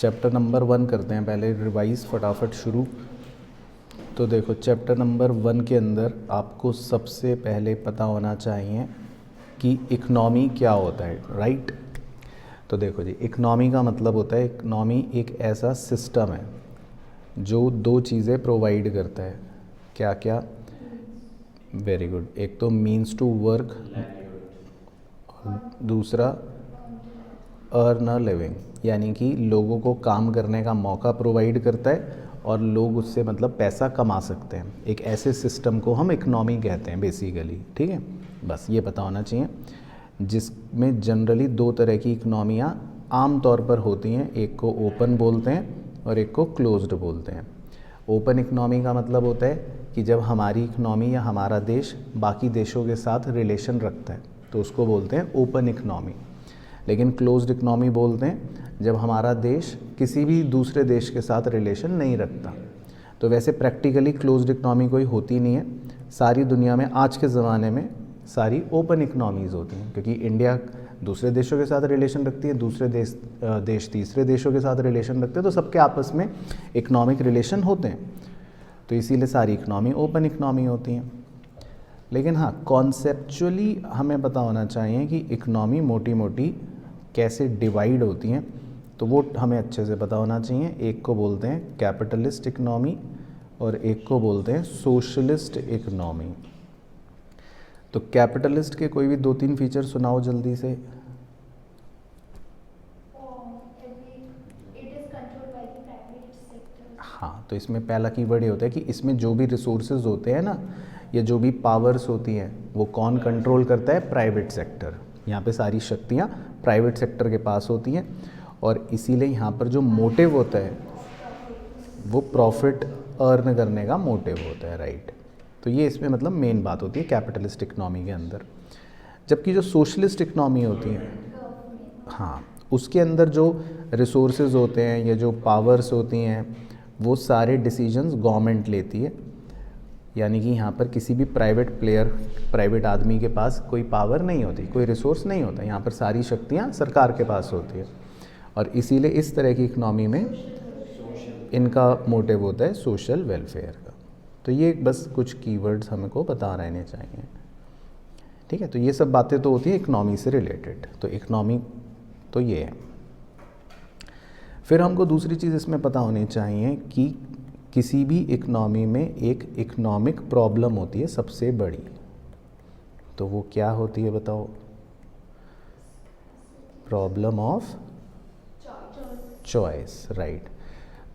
Chapter number 1 करते हैं पहले रिवाइज फटाफट शुरू। तो देखो चैप्टर नंबर 1 के अंदर आपको सबसे पहले पता होना चाहिए कि इकनॉमी क्या होता है, राइट। तो देखो जी, इकनॉमी का मतलब होता है, इकनॉमी एक ऐसा सिस्टम है जो दो चीज़ें प्रोवाइड करता है। क्या क्या? Very good. एक तो मीन्स टू वर्क, दूसरा अर्न अ लिविंग, यानी कि लोगों को काम करने का मौका प्रोवाइड करता है और लोग उससे मतलब पैसा कमा सकते हैं। एक ऐसे सिस्टम को हम इकनॉमी कहते हैं बेसिकली, ठीक है। बस ये पता होना चाहिए, जिसमें जनरली दो तरह की इकनॉमियाँ आम तौर पर होती हैं। एक को ओपन बोलते हैं और एक को क्लोज्ड बोलते हैं। ओपन इकनॉमी का मतलब होता है कि जब हमारी इकनॉमी या हमारा देश बाकी देशों के साथ रिलेशन रखता है तो उसको बोलते हैं ओपन इकनॉमी। लेकिन क्लोज्ड इकनॉमी बोलते हैं जब हमारा देश किसी भी दूसरे देश के साथ रिलेशन नहीं रखता। तो वैसे प्रैक्टिकली क्लोज्ड इकनॉमी कोई होती नहीं है। सारी दुनिया में आज के ज़माने में सारी ओपन इकनॉमीज़ होती हैं, क्योंकि इंडिया दूसरे देशों के साथ रिलेशन रखती है, दूसरे देश तीसरे देशों के साथ रिलेशन रखते हैं, तो सबके आपस में इकनॉमिक रिलेशन होते हैं। तो इसीलिए सारी इकनॉमी ओपन इकनॉमी होती हैं। लेकिन हाँ, कॉन्सेप्चुअली हमें पता होना चाहिए कि इकनॉमी मोटी मोटी कैसे डिवाइड होती हैं, तो वो हमें अच्छे से पता होना चाहिए। एक को बोलते हैं कैपिटलिस्ट इकनॉमी और एक को बोलते हैं सोशलिस्ट इकनॉमी। तो कैपिटलिस्ट के कोई भी 2-3 फीचर सुनाओ जल्दी से। हाँ, तो इसमें पहला कीवर्ड ये होता है कि इसमें जो भी रिसोर्सेज होते हैं ना, या जो भी पावर्स होती हैं, वो कौन कंट्रोल करता है? Private sector. यहाँ पे सारी शक्तियाँ प्राइवेट सेक्टर के पास होती हैं और इसीलिए यहाँ पर जो मोटिव होता है वो प्रॉफिट अर्न करने का मोटिव होता है, राइट। तो ये इसमें मतलब मेन बात होती है कैपिटलिस्ट इकनॉमी के अंदर। जबकि जो सोशलिस्ट इकनॉमी होती है, हाँ, उसके अंदर जो रिसोर्सेज होते हैं या जो पावर्स होती हैं वो सारे डिसीजंस गवर्नमेंट लेती है। यानी कि यहाँ पर किसी भी प्राइवेट आदमी के पास कोई पावर नहीं होती, कोई रिसोर्स नहीं होता। यहाँ पर सारी शक्तियाँ सरकार के पास होती है और इसीलिए इस तरह की इकनॉमी में इनका मोटिव होता है सोशल वेलफेयर का। तो ये बस कुछ कीवर्ड्स हमको पता रहने चाहिए, ठीक है। तो ये सब बातें तो होती हैं इकनॉमी से रिलेटेड। तो इकनॉमी तो ये है। फिर हमको दूसरी चीज़ इसमें पता होनी चाहिए कि किसी भी इकनॉमी में एक इकनॉमिक प्रॉब्लम होती है सबसे बड़ी। तो वो क्या होती है बताओ? Problem of choice, right.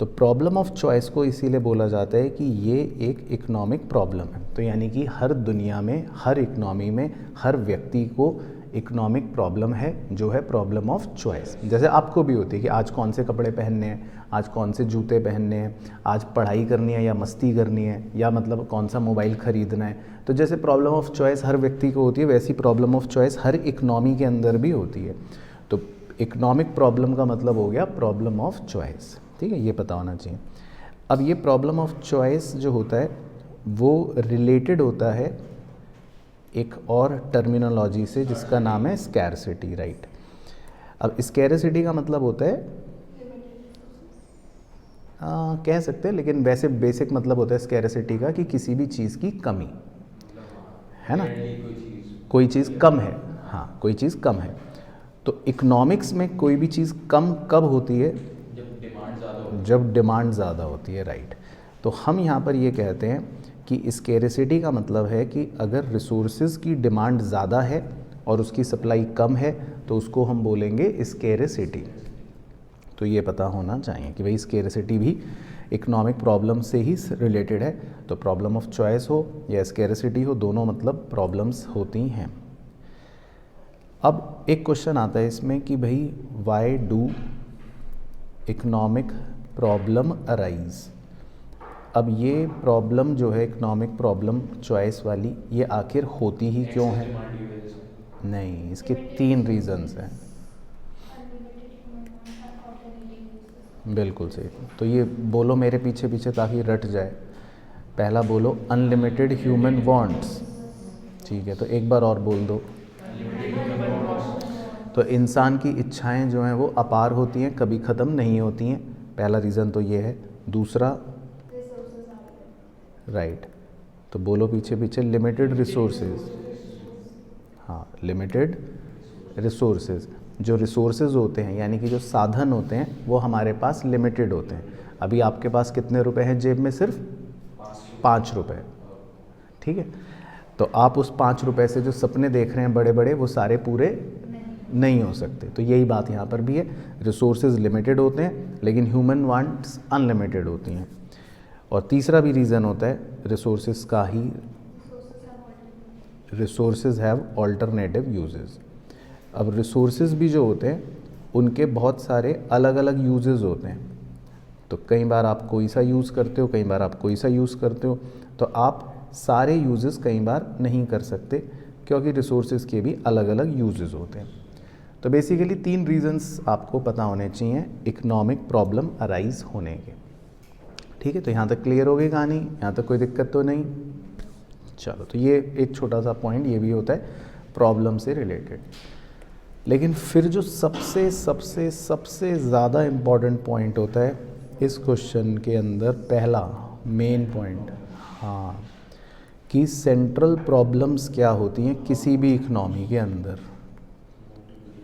तो प्रॉब्लम ऑफ चॉइस को इसीलिए बोला जाता है कि ये एक इकनॉमिक प्रॉब्लम है। तो यानी कि हर दुनिया में, हर इकनॉमी में, हर व्यक्ति को इकनॉमिक प्रॉब्लम है जो है प्रॉब्लम ऑफ चॉइस। जैसे आपको भी होती है कि आज कौन से कपड़े पहनने हैं, आज कौन से जूते पहनने हैं, आज पढ़ाई करनी है या मस्ती करनी है, या मतलब कौन सा मोबाइल ख़रीदना है। तो जैसे प्रॉब्लम ऑफ चॉइस हर व्यक्ति को होती है, वैसी problem of choice her economy के अंदर भी होती है। तो इकनॉमिक प्रॉब्लम का मतलब हो गया प्रॉब्लम ऑफ चॉइस, ठीक है। ये पता होना चाहिए। अब ये प्रॉब्लम ऑफ चॉइस जो होता है वो रिलेटेड होता है एक और टर्मिनोलॉजी से जिसका नाम है स्कैरसिटी, राइट। अब स्कैरसिटी का मतलब होता है, कह सकते हैं, लेकिन वैसे बेसिक मतलब होता है स्कैरसिटी का कि किसी भी चीज़ की कमी है ना, कोई चीज़ कम है। हाँ, कोई चीज़ कम है। तो इकोनॉमिक्स में कोई भी चीज़ कम कब होती है? जब डिमांड ज़्यादा होती है, राइट। तो हम यहाँ पर ये कहते हैं कि स्कैरसिटी का मतलब है कि अगर रिसोर्सेज की डिमांड ज़्यादा है और उसकी सप्लाई कम है तो उसको हम बोलेंगे स्कैरसिटी। तो ये पता होना चाहिए कि भाई स्कैरसिटी भी इकोनॉमिक प्रॉब्लम से ही रिलेटेड है। तो प्रॉब्लम ऑफ चॉइस हो या स्कैरसिटी हो, दोनों मतलब प्रॉब्लम्स होती हैं। अब एक क्वेश्चन आता है इसमें कि भाई why do economic problem arise. अब ये प्रॉब्लम जो है इकोनॉमिक प्रॉब्लम चॉइस वाली, ये आखिर होती ही क्यों है? नहीं, इसके 3 रीज़न्स हैं। बिल्कुल सही। तो ये बोलो मेरे पीछे पीछे ताकि रट जाए। पहला बोलो अनलिमिटेड ह्यूमन वांट्स, ठीक है। तो एक बार और बोल दो। तो तो इंसान की इच्छाएं जो हैं वो अपार होती हैं, कभी ख़त्म नहीं होती हैं। पहला रीज़न तो ये है। दूसरा, राइट, तो बोलो पीछे पीछे, लिमिटेड रिसोर्सेज। हाँ, लिमिटेड रिसोर्सेज। जो रिसोर्सेज होते हैं यानी कि जो साधन होते हैं वो हमारे पास लिमिटेड होते हैं। अभी आपके पास कितने रुपए हैं जेब में? सिर्फ 5 रुपये, ठीक है। तो आप उस 5 रुपये से जो सपने देख रहे हैं बड़े बड़े, वो सारे पूरे नहीं हो सकते। तो यही बात यहाँ पर भी है, रिसोर्सेज लिमिटेड होते हैं लेकिन ह्यूमन वांट्स अनलिमिटेड होती हैं। और तीसरा भी रीज़न होता है रिसोर्सेज का ही, रिसोर्सेज हैव ऑल्टरनेटिव यूजेस। अब रिसोर्सेज भी जो होते हैं उनके बहुत सारे अलग अलग यूजेस होते हैं। तो कई बार आप कोई सा यूज़ करते हो, कई बार आप कोई सा यूज़ करते हो, तो आप सारे यूजेस कई बार नहीं कर सकते क्योंकि रिसोर्सेज के भी अलग अलग यूजेस होते हैं। तो बेसिकली 3 रीज़न्स आपको पता होने चाहिए इकोनॉमिक प्रॉब्लम अराइज होने के, ठीक है। तो यहाँ तक क्लियर हो गई कहानी, यहाँ तक कोई दिक्कत तो नहीं? चलो, तो ये एक छोटा सा पॉइंट ये भी होता है प्रॉब्लम से रिलेटेड। लेकिन फिर जो सबसे सबसे सबसे ज़्यादा इम्पॉर्टेंट पॉइंट होता है इस क्वेश्चन के अंदर, पहला मेन पॉइंट, हाँ, कि सेंट्रल प्रॉब्लम्स क्या होती हैं किसी भी इकनॉमी के अंदर।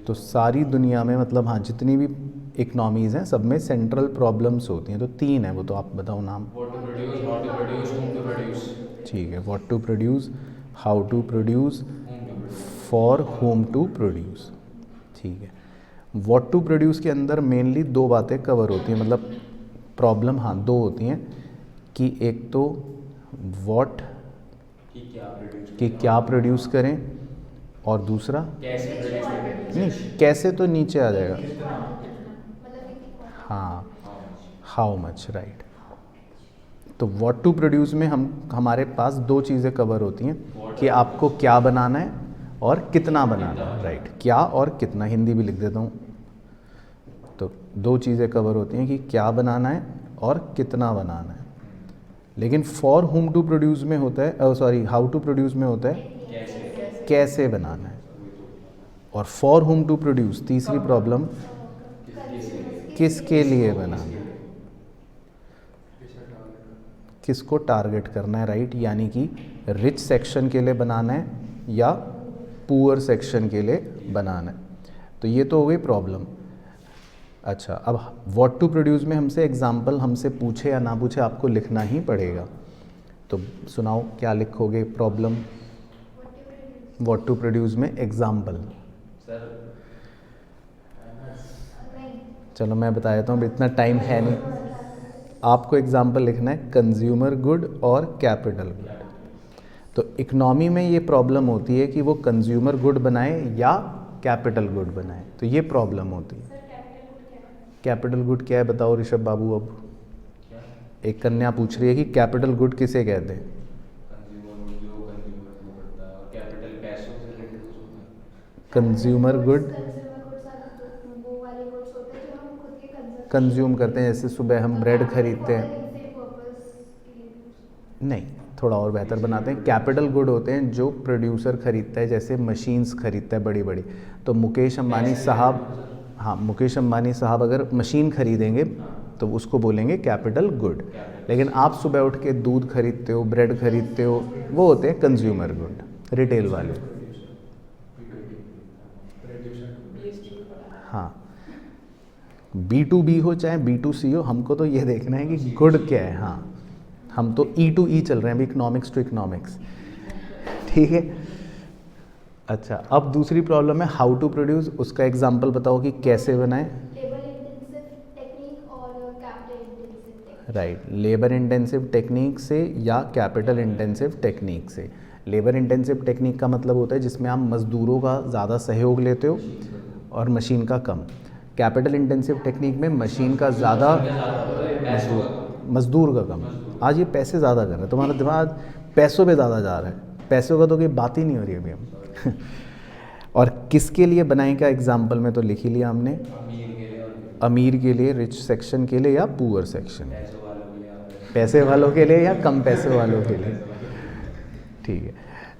तो सारी दुनिया में, मतलब हाँ, जितनी भी इकनॉमीज़ हैं सब में सेंट्रल प्रॉब्लम्स होती हैं। तो 3 है, वो तो आप बताओ नाम। What to produce, how to produce, whom to produce. ठीक है, what to produce, how to produce, Whom to produce. For whom to produce, ठीक है। व्हाट टू प्रोड्यूस के अंदर मेनली 2 बातें कवर होती हैं, मतलब प्रॉब्लम, हाँ, 2 होती हैं कि एक तो व्हाट, कि क्या प्रोड्यूस करें, और दूसरा कैसे प्रोड्यूस करें, नहीं, कैसे तो नीचे आ जाएगा, हाँ, हाउ मच, राइट। तो व्हाट टू प्रोड्यूस में हमारे पास 2 चीज़ें कवर होती हैं कि आपको क्या बनाना है और कितना बनाना है, राइट। क्या और कितना, हिंदी भी लिख देता हूँ। तो 2 चीज़ें कवर होती हैं कि क्या बनाना है और कितना बनाना है। लेकिन फॉर हुम टू प्रोड्यूस में होता है, सॉरी, हाउ टू प्रोड्यूस में होता है कैसे बनाना है। और फॉर हुम टू प्रोड्यूस, तीसरी प्रॉब्लम, किसके लिए बनाना है, किसको टारगेट करना है, राइट। यानी कि रिच सेक्शन के लिए बनाना है या पुअर सेक्शन के लिए बनाना है। तो ये तो हो गई प्रॉब्लम। अच्छा, अब व्हाट टू प्रोड्यूस में हमसे एग्जाम्पल, हमसे पूछे या ना पूछे, आपको लिखना ही पड़ेगा। तो सुनाओ क्या लिखोगे प्रॉब्लम व्हाट टू प्रोड्यूस में एग्जाम्पल। चलो मैं बता देता हूँ, इतना टाइम है नहीं। आपको एग्जाम्पल लिखना है कंज्यूमर गुड और कैपिटल गुड। तो इकनॉमी में ये प्रॉब्लम होती है कि वो कंज्यूमर गुड बनाए या कैपिटल गुड बनाए, तो ये प्रॉब्लम होती है। कैपिटल गुड क्या है बताओ ऋषभ बाबू। अब एक कन्या पूछ रही है कि कैपिटल गुड किसे कहते हैं। कंज्यूमर गुड कंज्यूम करते हैं, जैसे सुबह हम ब्रेड खरीदते हैं, नहीं, थोड़ा और बेहतर बनाते हैं। कैपिटल गुड होते हैं जो प्रोड्यूसर खरीदता है, जैसे मशीन्स खरीदता है बड़ी बड़ी। तो मुकेश अंबानी साहब, हाँ, मुकेश अंबानी साहब अगर मशीन खरीदेंगे तो उसको बोलेंगे कैपिटल गुड। लेकिन आप सुबह उठ के दूध खरीदते हो, ब्रेड खरीदते हो, वो होते हैं कंज्यूमर गुड, रिटेल वाले। हाँ, B2B हो चाहे B2C हो, हमको तो ये देखना है कि गुड क्या है। हाँ, हम तो E2E चल रहे हैं अभी, इकोनॉमिक्स टू इकोनॉमिक्स, ठीक है। अच्छा, अब दूसरी प्रॉब्लम है हाउ टू प्रोड्यूस। उसका एग्जांपल बताओ कि कैसे बनाएं। राइट, लेबर इंटेंसिव टेक्निक से या कैपिटल इंटेंसिव टेक्निक से। लेबर इंटेंसिव टेक्निक का मतलब होता है जिसमें आप मज़दूरों का ज़्यादा सहयोग लेते हो और मशीन का कम। कैपिटल इंटेंसिव टेक्निक में मशीन का ज़्यादा, मज़दूर का कम। आज ये पैसे ज़्यादा कर रहे हैं, तुम्हारा दिमाग पैसों पे ज़्यादा जा रहा है, पैसों का तो कोई बात ही नहीं हो रही अभी हम और किसके लिए बनाए का एग्जाम्पल में तो लिख ही लिया हमने, अमीर के लिए, रिच सेक्शन के लिए या पुअर सेक्शन, पैसे वालों के लिए या कम पैसे वालों के लिए, ठीक है।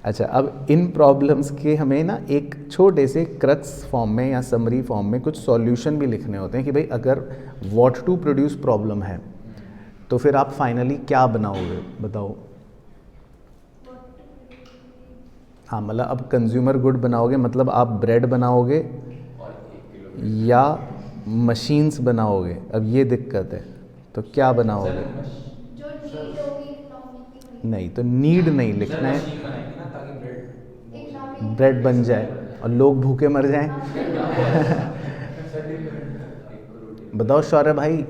अच्छा, अब इन प्रॉब्लम्स के हमें ना एक छोटे से क्रक्स फॉर्म में या समरी फॉर्म में कुछ सॉल्यूशन भी लिखने होते हैं कि भाई अगर व्हाट टू प्रोड्यूस प्रॉब्लम है तो फिर आप फाइनली क्या बनाओगे, बताओ। हाँ, मतलब अब कंज्यूमर गुड बनाओगे, मतलब आप ब्रेड बनाओगे और 1 किलो या मशीन्स बनाओगे, अब ये दिक्कत है। तो क्या बनाओगे? जो नीड होगी इकोनॉमी की नहीं, तो नीड नहीं सर लिखना है, मशीन बनाएंगे ना ताकि ब्रेड इकोनॉमी ब्रेड बन जाए और लोग भूखे मर जाएं। बताओ शौर्य भाई, जिस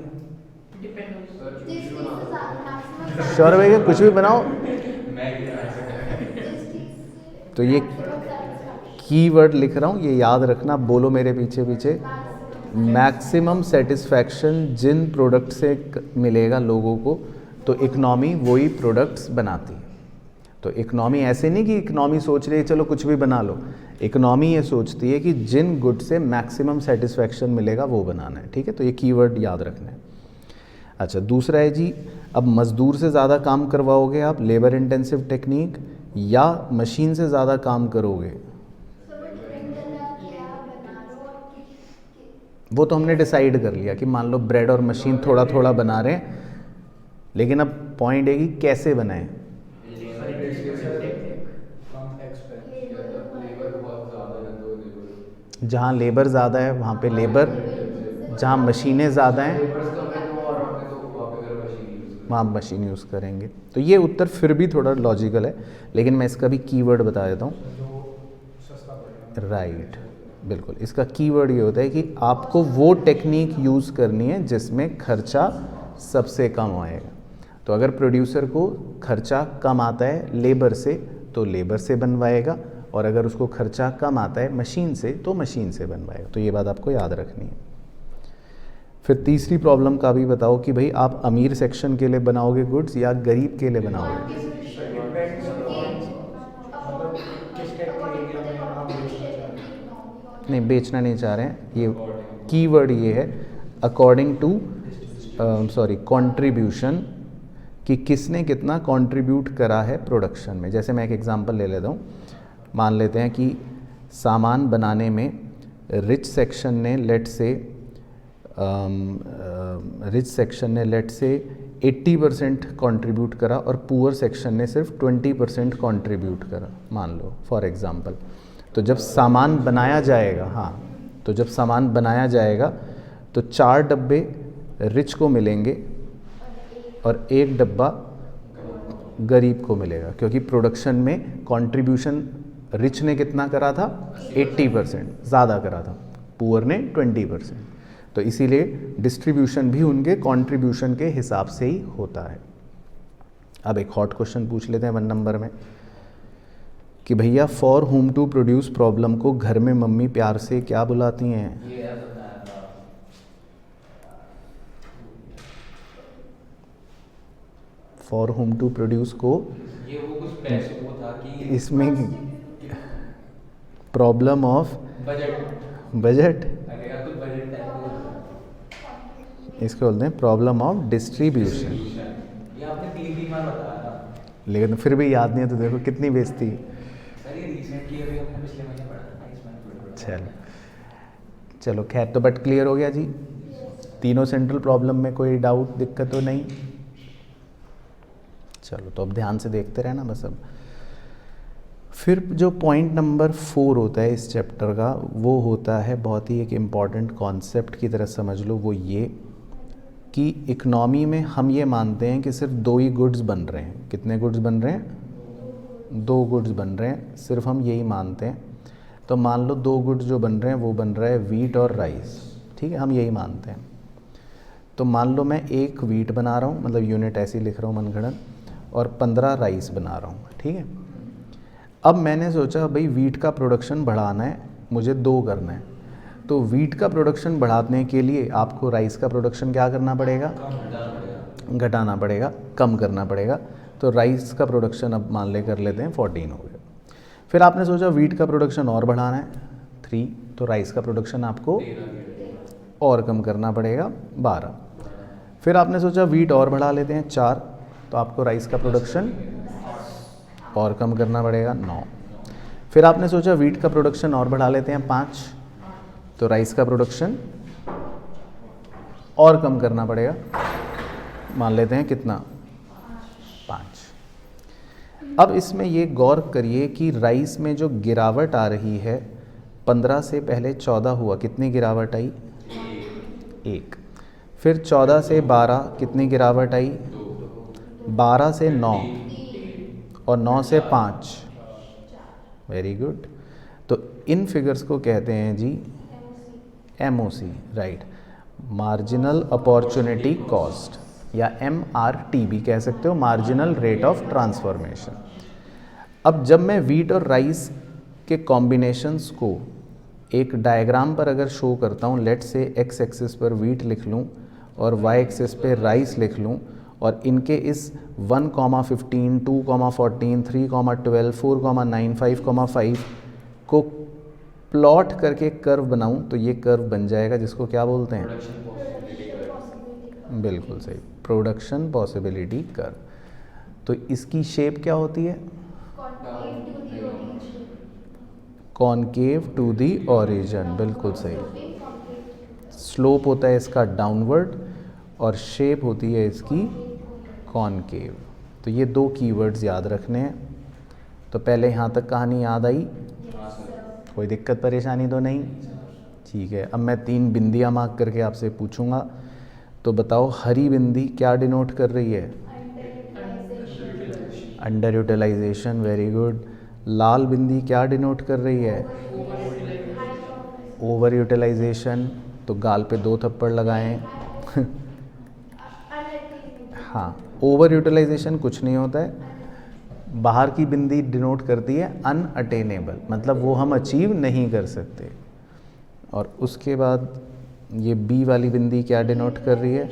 चीज से मैक्सिमम शौर्य भाई का कुछ भी बनाओ। मैगी बना सकते हैं। जिस चीज से तो ये satisfaction, कीवर्ड लिख रहा हूँ, ये याद रखना, बोलो मेरे पीछे पीछे। मैक्सिमम सेटिस्फैक्शन जिन प्रोडक्ट से मिलेगा लोगों को, तो इकनॉमी वही प्रोडक्ट्स बनाती है। तो इकनॉमी ऐसे नहीं कि इकनॉमी सोच रही है चलो कुछ भी बना लो, इकनॉमी ये सोचती है कि जिन गुड से मैक्सिमम सेटिस्फैक्शन मिलेगा वो बनाना है, ठीक है। तो ये कीवर्ड याद रखना है। अच्छा, दूसरा है जी, अब मज़दूर से ज़्यादा काम करवाओगे आप, लेबर इंटेंसिव टेक्निक, या मशीन से ज़्यादा काम करोगे, सब डिपेंड करता है आप क्या बना रहे हो और वो तो हमने डिसाइड कर लिया कि मान लो ब्रेड और मशीन थोड़ा थोड़ा बना रहे हैं, लेकिन अब पॉइंट है कि कैसे बनाएं। लेबर बहुत ज़्यादा है तो लेबर जहाँ लेबर ज़्यादा है वहाँ पे लेबर, जहाँ मशीनें ज़्यादा हैं लेबर्स कम है तो और वहाँ पे अगर मशीन यूज़ करें वहाँ मशीन यूज़ करेंगे। तो ये उत्तर फिर भी थोड़ा लॉजिकल है, लेकिन मैं इसका भी कीवर्ड बता देता हूँ। राइट, बिल्कुल, इसका कीवर्ड ये होता है कि आपको वो टेक्निक यूज़ करनी है जिसमें खर्चा सबसे कम आएगा। तो अगर प्रोड्यूसर को खर्चा कम आता है लेबर से तो लेबर से बनवाएगा, और अगर उसको खर्चा कम आता है मशीन से तो मशीन से बनवाएगा। तो ये बात आपको याद रखनी है। फिर तीसरी प्रॉब्लम का भी बताओ कि भाई आप अमीर सेक्शन के लिए बनाओगे गुड्स या गरीब के लिए बनाओगे। नहीं, बेचना नहीं चाह रहे हैं, ये कीवर्ड ये है अकॉर्डिंग टू कंट्रीब्यूशन, कि किसने कितना कंट्रीब्यूट करा है प्रोडक्शन में। जैसे मैं एक एग्जांपल ले लेता हूँ, मान लेते हैं कि सामान बनाने में रिच सेक्शन ने लेट से 80% कंट्रीब्यूट करा और पुअर सेक्शन ने सिर्फ 20% कंट्रीब्यूट करा, मान लो फॉर एग्जांपल। तो जब सामान बनाया जाएगा, हाँ, तो जब सामान बनाया जाएगा तो 4 डब्बे रिच को मिलेंगे और 1 डब्बा गरीब को मिलेगा, क्योंकि प्रोडक्शन में कंट्रीब्यूशन रिच ने कितना करा था, 80%, ज़्यादा करा था, पुअर ने 20%। तो इसीलिए डिस्ट्रीब्यूशन भी उनके कंट्रीब्यूशन के हिसाब से ही होता है। अब एक हॉट क्वेश्चन पूछ लेते हैं 1 नंबर में कि भैया फॉर हुम टू प्रोड्यूस प्रॉब्लम को घर में मम्मी प्यार से क्या बुलाती हैं। ये ऐसा बताया था फॉर हुम टू प्रोड्यूस को ये वो कुछ पैसे वो था कि इसमें प्रॉब्लम ऑफ बजट बजट, अगर कुछ बजट टाइप का इसको बोलते हैं प्रॉब्लम ऑफ डिस्ट्रीब्यूशन। ये आपने 3 बार बताया था लेकिन फिर भी याद नहीं है तो देखो कितनी बेइज्जती। सर, ये रिसेंटली अभी हमने पिछले महीने पढ़ा था, इस महीने थोड़ी पढ़ा। चलो खैर, तो बट क्लियर हो गया जी, तीनों सेंट्रल प्रॉब्लम में कोई डाउट दिक्कत तो नहीं। चलो, तो अब ध्यान से देखते रहना बस। अब फिर जो पॉइंट नंबर 4 होता है इस चैप्टर का, वो होता है बहुत ही एक इम्पॉर्टेंट कॉन्सेप्ट की तरह समझ लो, वो ये कि इकनॉमी में हम ये मानते हैं कि सिर्फ 2 ही गुड्स बन रहे हैं। कितने गुड्स बन रहे हैं? 2 गुड्स बन रहे हैं, सिर्फ हम यही मानते हैं। तो मान लो 2 गुड्स जो बन रहे हैं वो बन रहा है वीट और राइस, ठीक है, हम यही मानते हैं। तो मान लो मैं 1 वीट बना रहा हूँ, मतलब यूनिट ऐसी लिख रहा हूँ मनगढ़ंत, और 15 राइस बना रहा हूँ, ठीक है। अब मैंने सोचा भाई वीट का प्रोडक्शन बढ़ाना है, मुझे 2 करना है, तो वीट का प्रोडक्शन बढ़ाने के लिए आपको राइस का प्रोडक्शन क्या करना पड़ेगा? घटाना पड़ेगा, कम करना पड़ेगा। तो राइस का प्रोडक्शन अब मान ले कर लेते हैं 14 हो गया। फिर आपने सोचा वीट का प्रोडक्शन और बढ़ाना है 3, तो राइस का प्रोडक्शन आपको और कम करना पड़ेगा 12। फिर आपने सोचा वीट और बढ़ा लेते हैं 4, तो आपको राइस का प्रोडक्शन और कम करना पड़ेगा 9। फिर आपने सोचा वीट का प्रोडक्शन और बढ़ा लेते हैं 5, तो राइस का प्रोडक्शन और कम करना पड़ेगा, मान लेते हैं कितना 5। अब इसमें ये गौर करिए कि राइस में जो गिरावट आ रही है 15 से पहले 14 हुआ, कितनी गिरावट आई 1। फिर 14 से 12 कितनी गिरावट आई 12 से 9 और 9 से 5। Very good. तो इन फिगर्स को कहते हैं जी MOC, right, marginal opportunity cost, या MRT भी कह सकते हो, मार्जिनल रेट ऑफ ट्रांसफॉर्मेशन। अब जब मैं वीट और राइस के कॉम्बिनेशंस को एक डायग्राम पर अगर शो करता हूँ, लेट से एक्स एक्सिस पर वीट लिख लूँ और वाई एक्सिस पे राइस लिख लूँ, और इनके इस 1,15, 2,14, 3,12, 4,9, 5,5 को प्लॉट करके कर्व बनाऊं, तो ये कर्व बन जाएगा जिसको क्या बोलते हैं, बिल्कुल सही, प्रोडक्शन पॉसिबिलिटी कर्व। तो इसकी शेप क्या होती है, कॉनकेव टू दी ओरिजिन, बिल्कुल सही। स्लोप होता है इसका डाउनवर्ड और शेप होती है इसकी कॉनकेव। तो ये 2 कीवर्ड्स याद रखने हैं। तो पहले यहाँ तक कहानी याद आई, कोई दिक्कत परेशानी तो नहीं, ठीक है। अब मैं 3 बिंदियाँ मार्क करके आपसे पूछूंगा, तो बताओ हरी बिंदी क्या डिनोट कर रही है, अंडर यूटिलाइजेशन, वेरी गुड। लाल बिंदी क्या डिनोट कर रही है, ओवर यूटिलाइजेशन, तो गाल पे 2 थप्पड़ लगाएं। हाँ, ओवर यूटिलाइजेशन कुछ नहीं होता है, बाहर की बिंदी डिनोट करती है अनअटेनेबल, मतलब वो हम अचीव नहीं कर सकते। और उसके बाद ये बी वाली बिंदी क्या डिनोट कर रही है,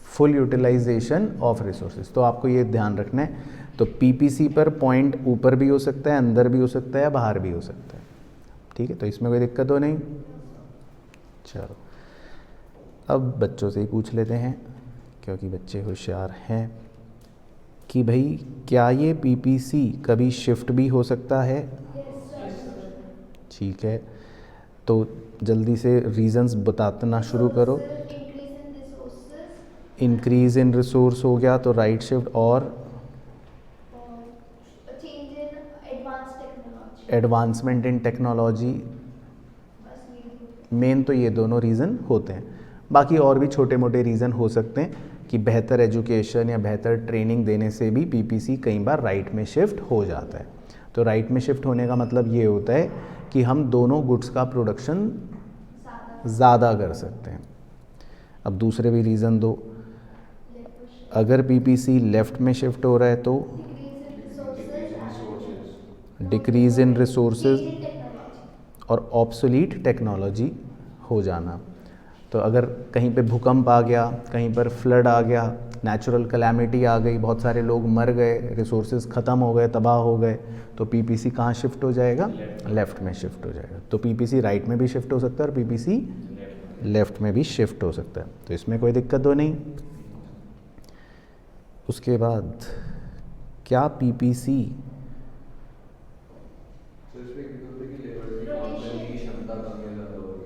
फुल यूटिलाइजेशन ऑफ रिसोर्सेज। तो आपको ये ध्यान रखना है। तो पीपीसी पर पॉइंट ऊपर भी हो सकता है, अंदर भी हो सकता है, बाहर भी हो सकता है, ठीक है। तो इसमें कोई दिक्कत तो नहीं। चलो अब बच्चों से ही पूछ लेते हैं, क्योंकि बच्चे होशियार हैं, कि भाई क्या ये पीपीसी कभी शिफ्ट भी हो सकता है, ठीक है। तो जल्दी से रीजंस बताना शुरू करो। इंक्रीज इन रिसोर्स हो गया तो राइट शिफ्ट, और एडवांसमेंट इन टेक्नोलॉजी, मेन तो ये दोनों रीज़न होते हैं। बाकी और भी छोटे मोटे रीज़न हो सकते हैं कि बेहतर एजुकेशन या बेहतर ट्रेनिंग देने से भी पीपीसी कई बार राइट में शिफ्ट हो जाता है। तो राइट में शिफ्ट होने का मतलब ये होता है कि हम दोनों गुड्स का प्रोडक्शन ज़्यादा कर सकते हैं। अब दूसरे भी रीज़न दो, अगर पीपीसी लेफ़्ट में शिफ्ट हो रहा है तो डिक्रीज़ इन रिसोर्सेज और ऑब्सोलीट टेक्नोलॉजी हो जाना। तो अगर कहीं पे भूकंप आ गया, कहीं पर फ्लड आ गया, नेचुरल कैलामिटी आ गई, बहुत सारे लोग मर गए, रिसोर्सेज ख़त्म हो गए, तबाह हो गए, तो पीपीसी कहाँ शिफ्ट हो जाएगा, लेफ़्ट में शिफ्ट हो जाएगा। तो पीपीसी राइट में भी शिफ्ट हो सकता है और पीपीसी लेफ़्ट में भी शिफ्ट हो सकता है। तो इसमें कोई दिक्कत तो नहीं। उसके बाद क्या पीपीसी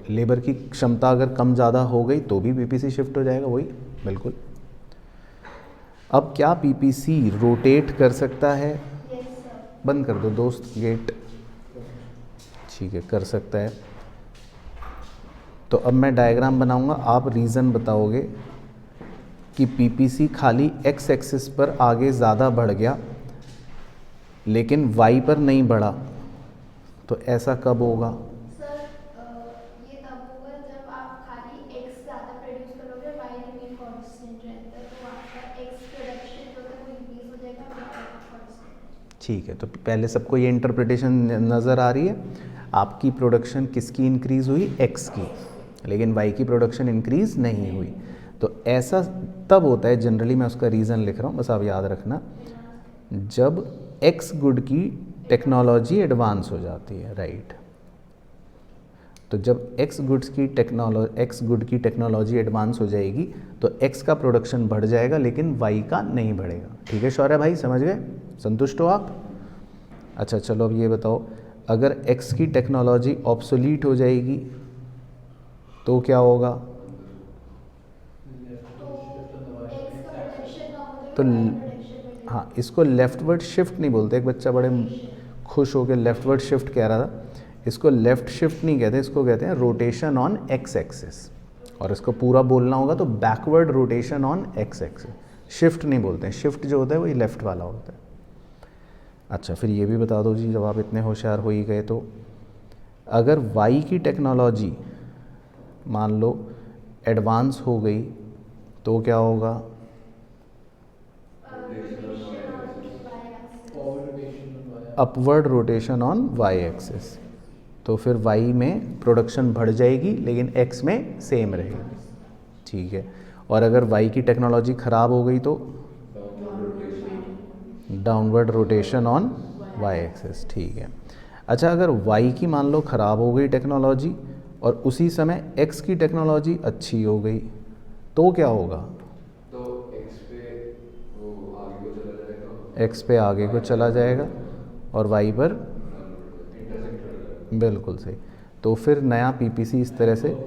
लेबर की क्षमता अगर कम ज़्यादा हो गई तो भी पीपीसी शिफ्ट हो जाएगा, वही बिल्कुल। अब क्या पीपीसी रोटेट कर सकता है, बंद कर दो दोस्त गेट, ठीक है, कर सकता है। तो अब मैं डायग्राम बनाऊंगा, आप रीज़न बताओगे कि पीपीसी खाली एक्स एक्सिस पर आगे ज़्यादा बढ़ गया लेकिन वाई पर नहीं बढ़ा, तो ऐसा कब होगा? सर ये तब होगा जब आप खाली x ज़्यादा प्रोड्यूस करोगे, y रिमेन कांस्टेंट रहता है, तो आपका x प्रोडक्शन जो है वो इंक्रीज हो जाएगा, y कांस्टेंट। ठीक है, तो पहले सबको ये इंटरप्रिटेशन नज़र आ रही है, आपकी प्रोडक्शन किसकी इंक्रीज़ हुई, x की, लेकिन y की प्रोडक्शन इंक्रीज़ नहीं हुई। तो ऐसा तब होता है, जनरली मैं उसका रीज़न लिख रहा हूँ, बस आप याद रखना, जब x गुड की टेक्नोलॉजी एडवांस हो जाती है, राइट। तो जब x गुड की टेक्नोलॉजी एडवांस हो जाएगी तो x का प्रोडक्शन बढ़ जाएगा लेकिन y का नहीं बढ़ेगा। ठीक है शौर्य भाई, समझ गए? संतुष्ट हो आप? अच्छा चलो अब ये बताओ, अगर x की टेक्नोलॉजी ऑब्सोलीट हो जाएगी तो क्या होगा? तो हाँ, इसको लेफ्टवर्ड शिफ्ट नहीं बोलते। एक बच्चा बड़े खुश होकर लेफ्टवर्ड शिफ्ट कह रहा था, इसको लेफ्ट शिफ्ट नहीं कहते, इसको कहते हैं रोटेशन ऑन एक्स एक्सिस। और इसको पूरा बोलना होगा तो backward rotation on x axis, shift नहीं बोलते हैं। शिफ्ट जो होता है वही लेफ्ट वाला होता है। अच्छा फिर ये भी बता दो जी, जब आप इतने होशियार हो ही गए तो अगर वाई की टेक्नोलॉजी मान लो एडवांस हो गई तो क्या होगा? Upward rotation on Y axis. तो फिर वाई में प्रोडक्शन बढ़ जाएगी लेकिन एक्स में सेम रहेगी, ठीक है। और अगर वाई की टेक्नोलॉजी ख़राब हो गई तो downward rotation on Y axis, ठीक है। अच्छा अगर वाई की मान लो ख़राब हो गई टेक्नोलॉजी और उसी समय एक्स की टेक्नोलॉजी अच्छी हो गई तो क्या होगा? तो एक्स पे वो आगे को चला जाएगा, एक्स पे आगे को चला जाएगा और वाई पर इंटरसेक्ट करेगा। बिल्कुल सही। तो फिर नया पीपीसी इस तरह से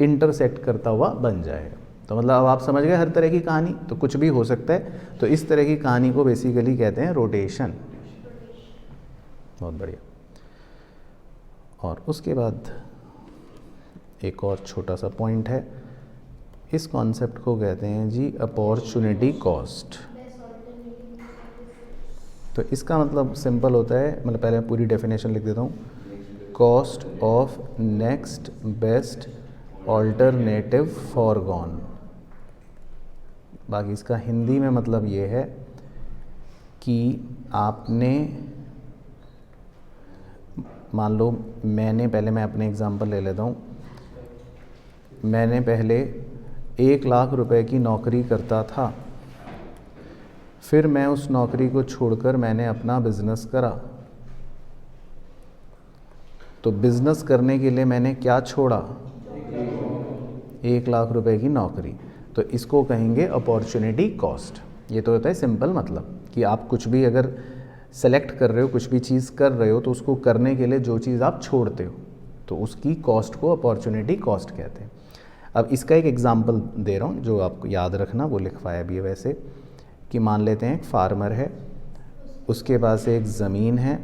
इंटरसेक्ट करता हुआ बन जाएगा। तो मतलब अब आप समझ गए हर तरह की कहानी, तो कुछ भी हो सकता है। तो इस तरह की कहानी को बेसिकली कहते हैं रोटेशन। बहुत बढ़िया। और उसके बाद एक और छोटा सा पॉइंट है, इस कॉन्सेप्ट को कहते हैं जी अपॉर्चुनिटी कॉस्ट। तो इसका मतलब सिंपल होता है, मतलब पहले मैं पूरी डेफिनेशन लिख देता हूँ, cost of next best alternative foregone. बाकी इसका हिंदी में मतलब ये है कि आपने मान लो मैं अपने एग्जांपल ले लेता हूँ, मैंने पहले 1 लाख रुपए की नौकरी करता था, फिर मैं उस नौकरी को छोड़कर मैंने अपना बिजनेस करा। तो बिजनेस करने के लिए मैंने क्या छोड़ा? 1 लाख रुपए की नौकरी। तो इसको कहेंगे अपॉर्चुनिटी कॉस्ट। ये तो होता है सिंपल मतलब कि आप कुछ भी अगर सेलेक्ट कर रहे हो, कुछ भी चीज़ कर रहे हो, तो उसको करने के लिए जो चीज़ आप छोड़ते हो तो उसकी कॉस्ट को अपॉर्चुनिटी कॉस्ट कहते हैं। अब इसका एक एग्जांपल दे रहा हूँ जो आपको याद रखना, वो लिखवाया भी है वैसे, कि मान लेते हैं एक फार्मर है, उसके पास एक ज़मीन है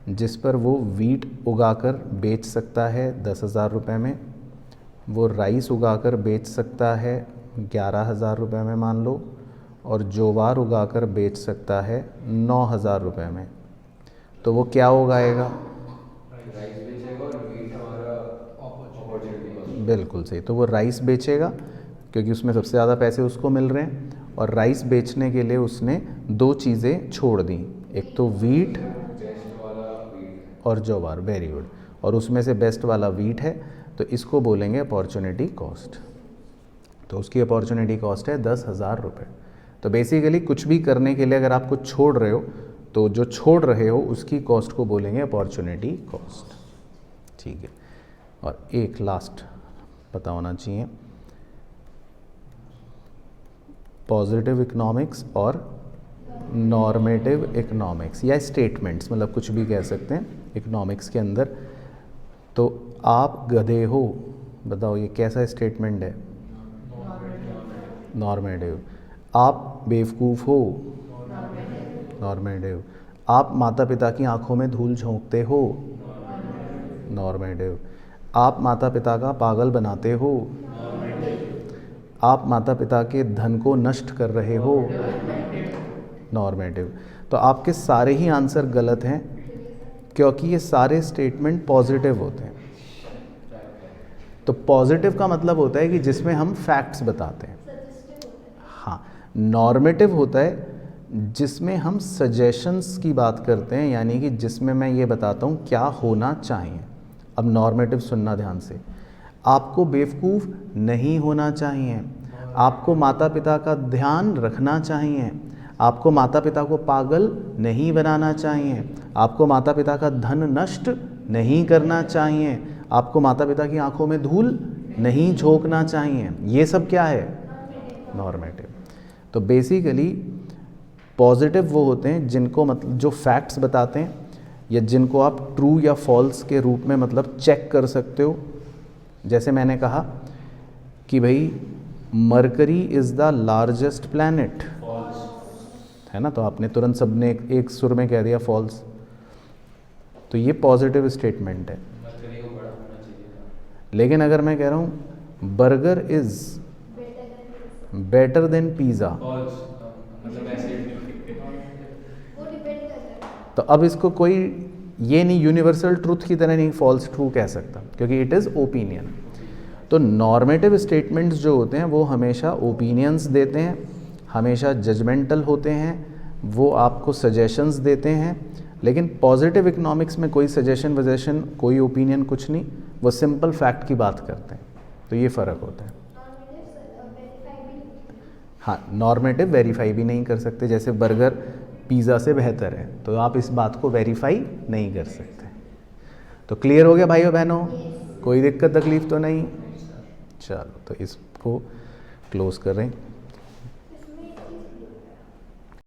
जिस पर वो वीट उगाकर बेच सकता है 10,000 रुपये में, वो राइस उगाकर बेच सकता है 11,000 रुपये में मान लो, और ज्वार उगाकर बेच सकता है 9,000 रुपये में। तो वो क्या उगाएगा? राइस बेचेगा और वीट हमारा अपॉर्चुनिटी कॉस्ट। बिल्कुल सही। तो वो राइस बेचेगा क्योंकि उसमें सबसे ज़्यादा पैसे उसको मिल रहे हैं, और राइस बेचने के लिए उसने 2 चीज़ें छोड़ दी, एक तो वीट बेस्ट वाला वीट और ज्वार। Very good. और उसमें से बेस्ट वाला वीट है, तो इसको बोलेंगे अपॉर्चुनिटी कॉस्ट। तो उसकी अपॉर्चुनिटी कॉस्ट है 10,000 रुपये। तो बेसिकली कुछ भी करने के लिए अगर आप कुछ छोड़ रहे हो तो जो छोड़ रहे हो उसकी कॉस्ट को बोलेंगे अपॉर्चुनिटी कॉस्ट, ठीक है। और एक लास्ट पता होना चाहिए, पॉजिटिव इकोनॉमिक्स और नॉर्मेटिव इकोनॉमिक्स या स्टेटमेंट्स, मतलब कुछ भी कह सकते हैं इकोनॉमिक्स के अंदर। तो आप गधे हो, बताओ ये कैसा स्टेटमेंट है? नॉर्मेटिव। आप बेवकूफ़ हो, नॉर्मेटिव। आप माता पिता की आंखों में धूल झोंकते हो, नॉर्मेटिव। आप माता पिता का पागल बनाते हो, आप माता पिता के धन को नष्ट कर रहे हो, नॉर्मेटिव। तो आपके सारे ही आंसर गलत हैं क्योंकि ये सारे स्टेटमेंट पॉजिटिव होते हैं। तो पॉजिटिव का मतलब होता है कि जिसमें हम फैक्ट्स बताते हैं। हाँ, नॉर्मेटिव होता है जिसमें हम सजेशंस की बात करते हैं, यानी कि जिसमें मैं ये बताता हूँ क्या होना चाहिए। अब नॉर्मेटिव सुनना ध्यान से, आपको बेवकूफ़ नहीं होना चाहिए, आपको माता पिता का ध्यान रखना चाहिए, आपको माता पिता को पागल नहीं बनाना चाहिए, आपको माता पिता का धन नष्ट नहीं करना चाहिए, आपको माता पिता की आंखों में धूल नहीं झोंकना चाहिए। ये सब क्या है? नॉर्मेटिव। तो बेसिकली पॉजिटिव वो होते हैं जिनको मतलब जो फैक्ट्स बताते हैं या जिनको आप ट्रू या फॉल्स के रूप में मतलब चेक कर सकते हो। जैसे मैंने कहा कि भाई mercury is the largest planet, है ना, तो आपने तुरंत सबने एक सुर में कह दिया फॉल्स। तो ये पॉजिटिव स्टेटमेंट है। मरकरी को बड़ा होना चाहिए था। लेकिन अगर मैं कह रहा हूँ burger is better than pizza, false, मतलब ऐसे वो डिपेंड करता है। तो अब इसको कोई ये नहीं यूनिवर्सल ट्रूथ की तरह नहीं फॉल्स ट्रू कह सकता, क्योंकि इट इज़ ओपिनियन। तो नॉर्मेटिव स्टेटमेंट्स जो होते हैं वो हमेशा ओपिनियंस देते हैं, हमेशा जजमेंटल होते हैं, वो आपको सजेशंस देते हैं। लेकिन पॉजिटिव इकोनॉमिक्स में कोई सजेशन वजेशन कोई ओपिनियन कुछ नहीं, वो सिंपल फैक्ट की बात करते हैं। तो ये फ़र्क होता है। हाँ, नॉर्मेटिव वेरीफाई भी नहीं कर सकते, जैसे बर्गर पिज़्ज़ा से बेहतर है तो आप इस बात को वेरीफाई नहीं कर सकते। तो क्लियर हो गया भाइयों बहनों, कोई दिक्कत तकलीफ तो नहीं। चलो तो इसको क्लोज कर रहे हैं।